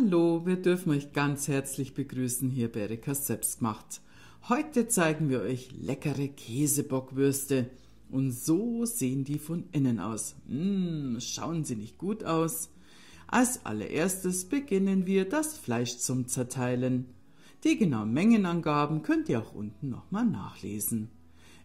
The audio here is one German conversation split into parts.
Hallo, wir dürfen euch ganz herzlich begrüßen hier bei Erikas Selbstgemacht. Heute zeigen wir euch leckere Käsebockwürste und so sehen die von innen aus. Schauen sie nicht gut aus? Als allererstes beginnen wir das Fleisch zum Zerteilen. Die genauen Mengenangaben könnt ihr auch unten nochmal nachlesen.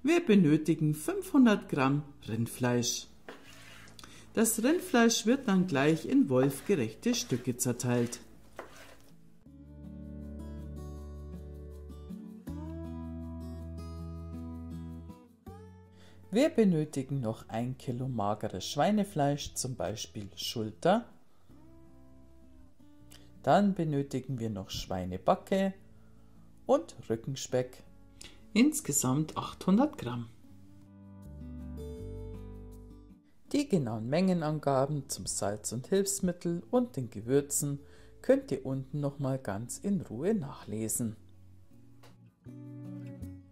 Wir benötigen 500 Gramm Rindfleisch. Das Rindfleisch wird dann gleich in wolfgerechte Stücke zerteilt. Wir benötigen noch 1 Kilo mageres Schweinefleisch, zum Beispiel Schulter. Dann benötigen wir noch Schweinebacke und Rückenspeck. Insgesamt 800 Gramm. Die genauen Mengenangaben zum Salz und Hilfsmittel und den Gewürzen könnt ihr unten nochmal ganz in Ruhe nachlesen.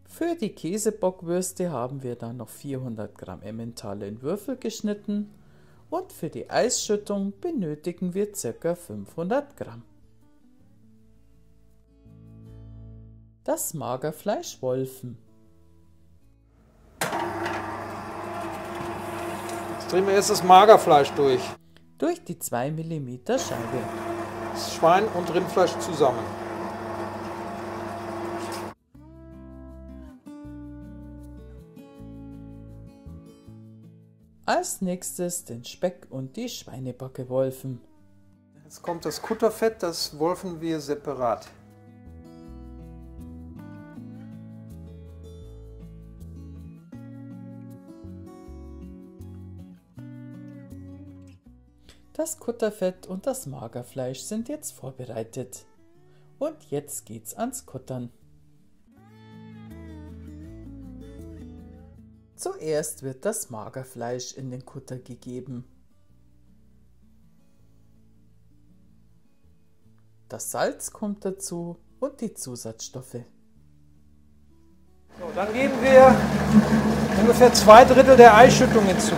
Für die Käsebockwürste haben wir dann noch 400 Gramm Emmentaler in Würfel geschnitten und für die Eisschüttung benötigen wir ca. 500 Gramm. Das Magerfleisch wolfen. Jetzt drehen wir erst das Magerfleisch durch. Durch die 2 mm Scheibe. Das Schwein und Rindfleisch zusammen. Als nächstes den Speck und die Schweinebacke wolfen. Jetzt kommt das Kutterfett, das wolfen wir separat. Das Kutterfett und das Magerfleisch sind jetzt vorbereitet. Und jetzt geht's ans Kuttern. Zuerst wird das Magerfleisch in den Kutter gegeben. Das Salz kommt dazu und die Zusatzstoffe. So, dann geben wir ungefähr 2/3 der Eisschüttung hinzu.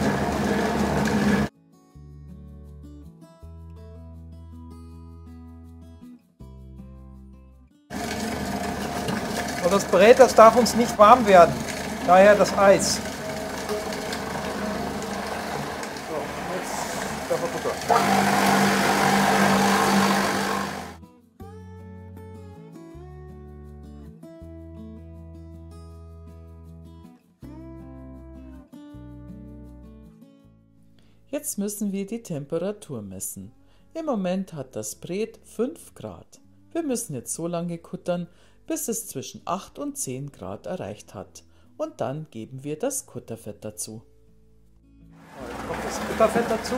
Und das Brät, das darf uns nicht warm werden, daher das Eis. So, und jetzt darf er Butter. Jetzt müssen wir die Temperatur messen. Im Moment hat das Brät 5 Grad. Wir müssen jetzt so lange kuttern, bis es zwischen 8 und 10 Grad erreicht hat. Und dann geben wir das Kutterfett dazu. Jetzt kommt das Kutterfett dazu.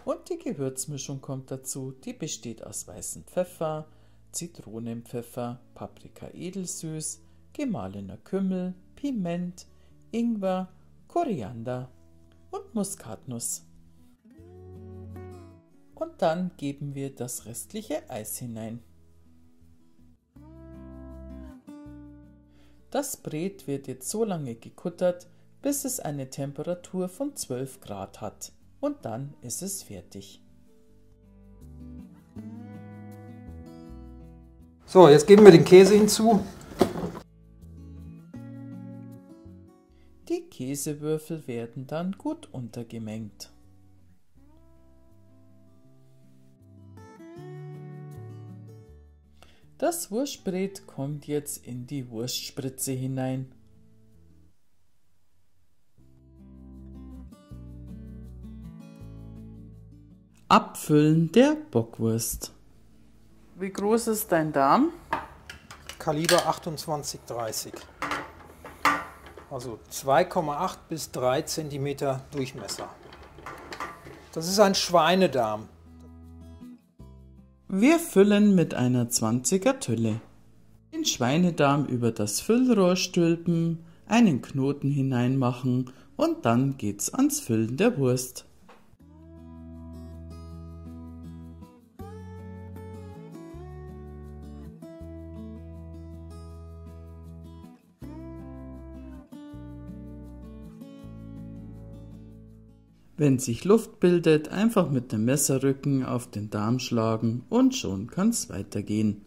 Und die Gewürzmischung kommt dazu. Die besteht aus weißem Pfeffer, Zitronenpfeffer, Paprika edelsüß, gemahlener Kümmel, Piment, Ingwer, Koriander und Muskatnuss. Und dann geben wir das restliche Eis hinein. Das Brät wird jetzt so lange gekuttert, bis es eine Temperatur von 12 Grad hat. Und dann ist es fertig. So, jetzt geben wir den Käse hinzu. Die Käsewürfel werden dann gut untergemengt. Das Wurstbrät kommt jetzt in die Wurstspritze hinein. Abfüllen der Bockwurst. Wie groß ist dein Darm? Kaliber 28/30. Also 2,8 bis 3 cm Durchmesser. Das ist ein Schweinedarm. Wir füllen mit einer 20er Tülle. Den Schweinedarm über das Füllrohr stülpen, einen Knoten hineinmachen und dann geht's ans Füllen der Wurst. Wenn sich Luft bildet, einfach mit dem Messerrücken auf den Darm schlagen und schon kann's weitergehen.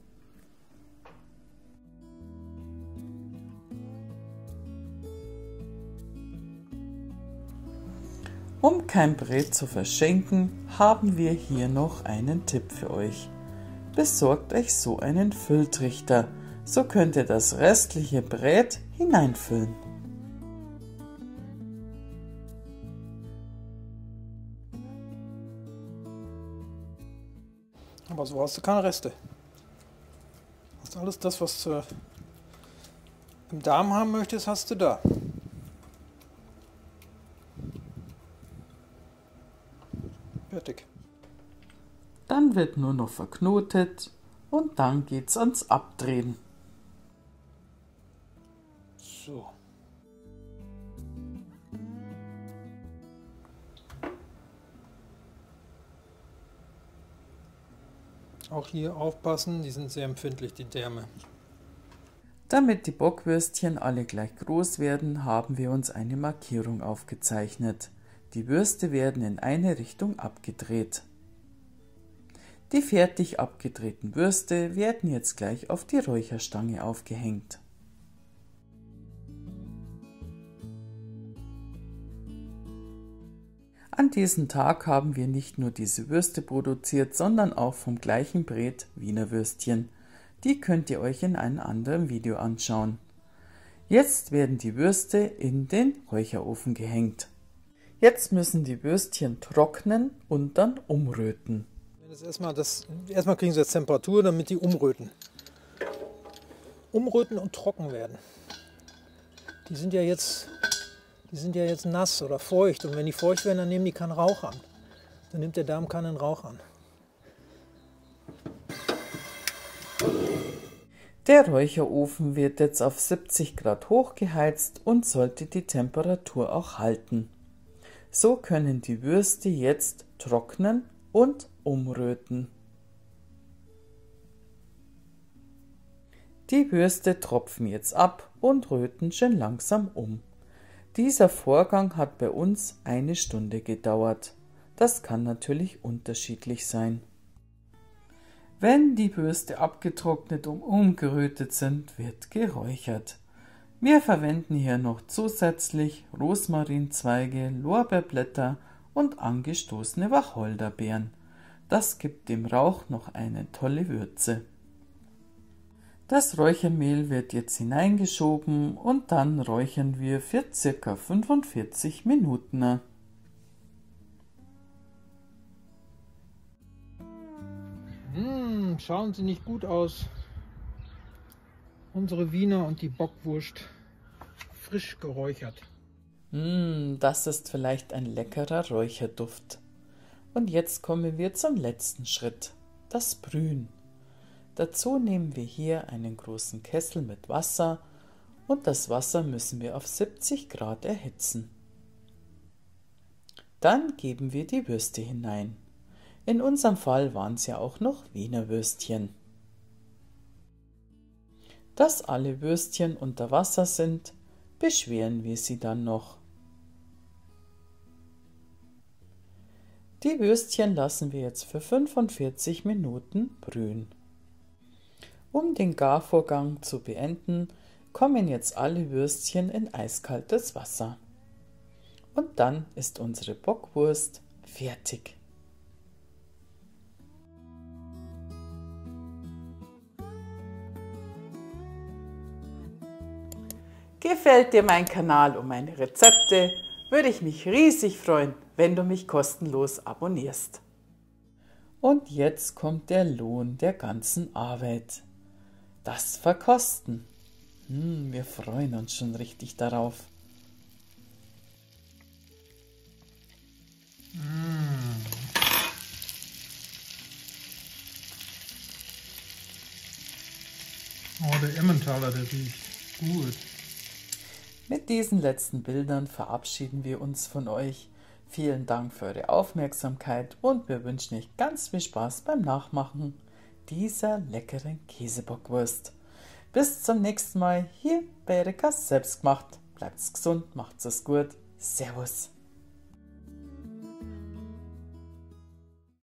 Um kein Brät zu verschenken, haben wir hier noch einen Tipp für euch. Besorgt euch so einen Fülltrichter, so könnt ihr das restliche Brät hineinfüllen. Aber so hast du keine Reste. Hast alles das, was du im Darm haben möchtest, hast du da. Fertig. Dann wird nur noch verknotet und dann geht's ans Abdrehen. So. Auch hier aufpassen, die sind sehr empfindlich, die Därme. Damit die Bockwürstchen alle gleich groß werden, haben wir uns eine Markierung aufgezeichnet. Die Würste werden in eine Richtung abgedreht. Die fertig abgedrehten Würste werden jetzt gleich auf die Räucherstange aufgehängt. An diesem Tag haben wir nicht nur diese Würste produziert, sondern auch vom gleichen Brät Wiener Würstchen. Die könnt ihr euch in einem anderen Video anschauen. Jetzt werden die Würste in den Räucherofen gehängt. Jetzt müssen die Würstchen trocknen und dann umröten. Erstmal kriegen sie jetzt Temperatur, damit die umröten. Umröten und trocken werden. Die sind ja jetzt nass oder feucht. Und wenn die feucht werden, dann nehmen die keinen Rauch an. Dann nimmt der Darm keinen Rauch an. Der Räucherofen wird jetzt auf 70 Grad hochgeheizt und sollte die Temperatur auch halten. So können die Würste jetzt trocknen und umröten. Die Würste tropfen jetzt ab und röten schön langsam um. Dieser Vorgang hat bei uns 1 Stunde gedauert. Das kann natürlich unterschiedlich sein. Wenn die Würste abgetrocknet und umgerötet sind, wird geräuchert. Wir verwenden hier noch zusätzlich Rosmarinzweige, Lorbeerblätter und angestoßene Wacholderbeeren. Das gibt dem Rauch noch eine tolle Würze. Das Räuchermehl wird jetzt hineingeschoben und dann räuchern wir für ca. 45 Minuten. Schauen sie nicht gut aus. Unsere Wiener und die Bockwurst frisch geräuchert. Das ist vielleicht ein leckerer Räucherduft. Und jetzt kommen wir zum letzten Schritt, das Brühen. Dazu nehmen wir hier einen großen Kessel mit Wasser und das Wasser müssen wir auf 70 Grad erhitzen. Dann geben wir die Würste hinein. In unserem Fall waren es ja auch noch Wiener Würstchen. Dass alle Würstchen unter Wasser sind, beschweren wir sie dann noch. Die Würstchen lassen wir jetzt für 45 Minuten brühen. Um den Garvorgang zu beenden, kommen jetzt alle Würstchen in eiskaltes Wasser. Und dann ist unsere Bockwurst fertig. Gefällt dir mein Kanal und meine Rezepte, würde ich mich riesig freuen, wenn du mich kostenlos abonnierst. Und jetzt kommt der Lohn der ganzen Arbeit. Das Verkosten. Wir freuen uns schon richtig darauf. Oh, der Emmentaler, der riecht gut. Mit diesen letzten Bildern verabschieden wir uns von euch. Vielen Dank für eure Aufmerksamkeit und wir wünschen euch ganz viel Spaß beim Nachmachen dieser leckeren Käsebockwurst. Bis zum nächsten Mal hier bei Erikas Selbstgemacht. Bleibt's gesund, macht's es gut. Servus.